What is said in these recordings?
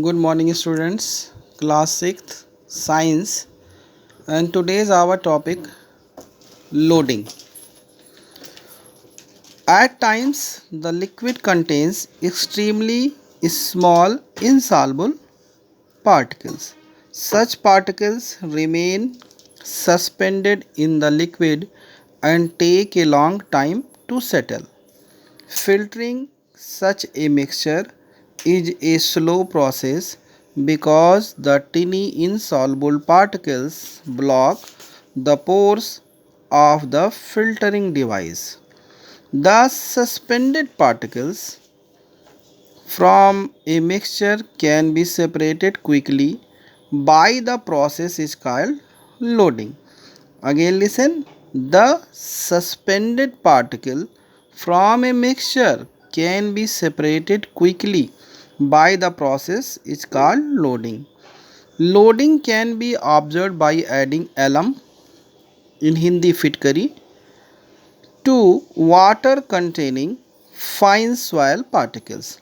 Good morning, students. Class 6th Science, and today's our topic loading. At times, the liquid contains extremely small insoluble particles. Such particles remain suspended in the liquid and take a long time to settle. Filtering such a mixture is a slow process because the tiny insoluble particles block the pores of the filtering device. The suspended particles from a mixture can be separated quickly by the process is called loading. Again listen, the suspended particle from a mixture can be separated quickly by the process is called loading. Loading can be observed by adding alum, in Hindi fitkari, to water containing fine soil particles.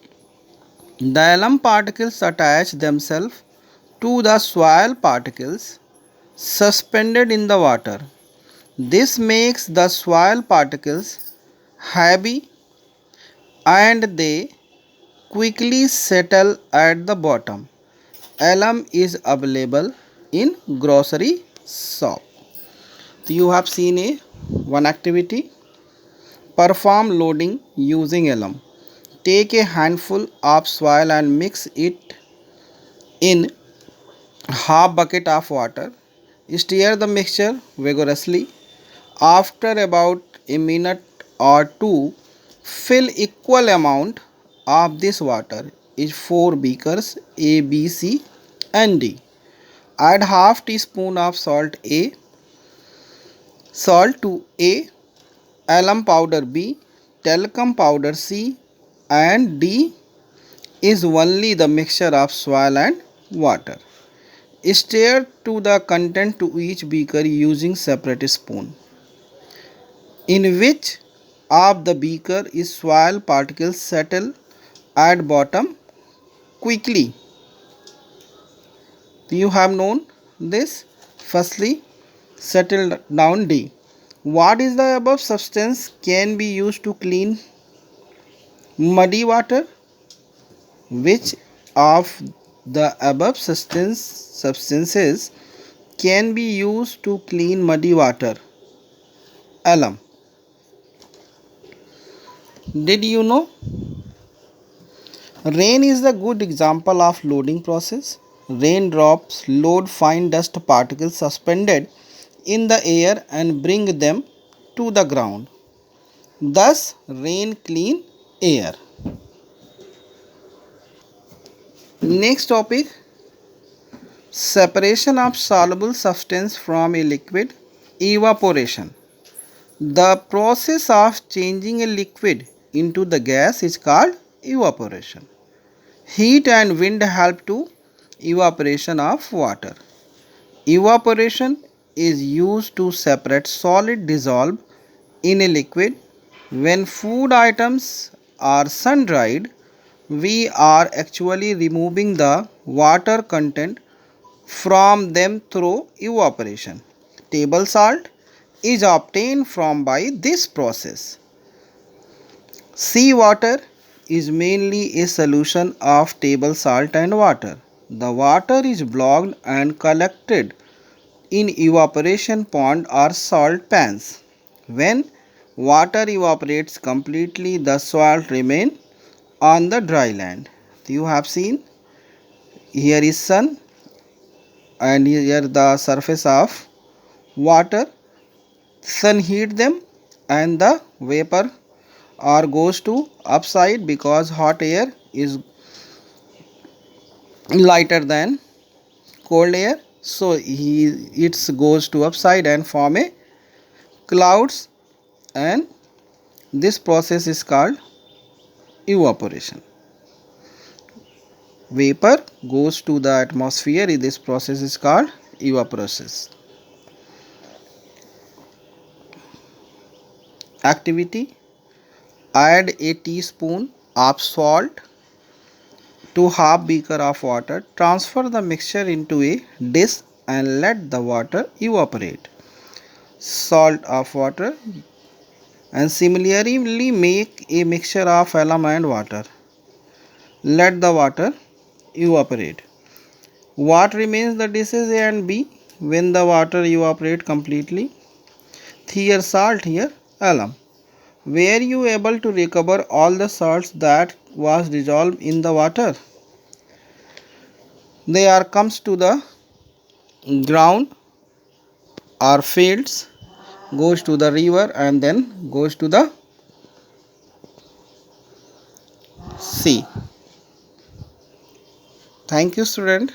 The alum particles attach themselves to the soil particles suspended in the water. This makes the soil particles heavy and they quickly settle at the bottom. Alum is available in grocery shop. So you have seen a one activity. Perform loading using alum. Take a handful of soil and mix it in half bucket of water. Stir the mixture vigorously. After about a minute or two, fill equal amount of this water is 4 beakers A, B, C and D. Add half teaspoon of salt to A, alum powder B, talcum powder C and D is only the mixture of soil and water. Stir to the content to each beaker using separate spoon. In which of the beaker is soil particles settle at bottom quickly. You have known this. Firstly, settle down D. What is the above substance can be used to clean muddy water? Which of the above substances can be used to clean muddy water? Alum. Did you know? Rain is a good example of loading process. Raindrops load fine dust particles suspended in the air and bring them to the ground. Thus, rain clean air. Next topic, separation of soluble substance from a liquid, evaporation. The process of changing a liquid into the gas is called evaporation. Heat and wind help to evaporation of water. Evaporation is used to separate solid dissolved in a liquid. When food items are sun dried, we are actually removing the water content from them through evaporation. Table salt is obtained from by this process. Sea water is mainly a solution of table salt and water. The water is blocked and collected in evaporation pond or salt pans. When water evaporates completely, the salt remains on the dry land. You have seen here is sun and here the surface of water. Sun heat them and the vapor or goes to upside because hot air is lighter than cold air, so it goes to upside and form a clouds, and this process is called evaporation. Vapor goes to the atmosphere, this process is called evaporation. Activity: add a teaspoon of salt to half beaker of water. Transfer the mixture into a dish and let the water evaporate. Salt of water, and similarly make a mixture of alum and water. Let the water evaporate. What remains the dishes A and B when the water evaporate completely? Here salt, here alum. Were you able to recover all the salts that was dissolved in the water? They are comes to the ground or fields, goes to the river and then goes to the sea. Thank you, student.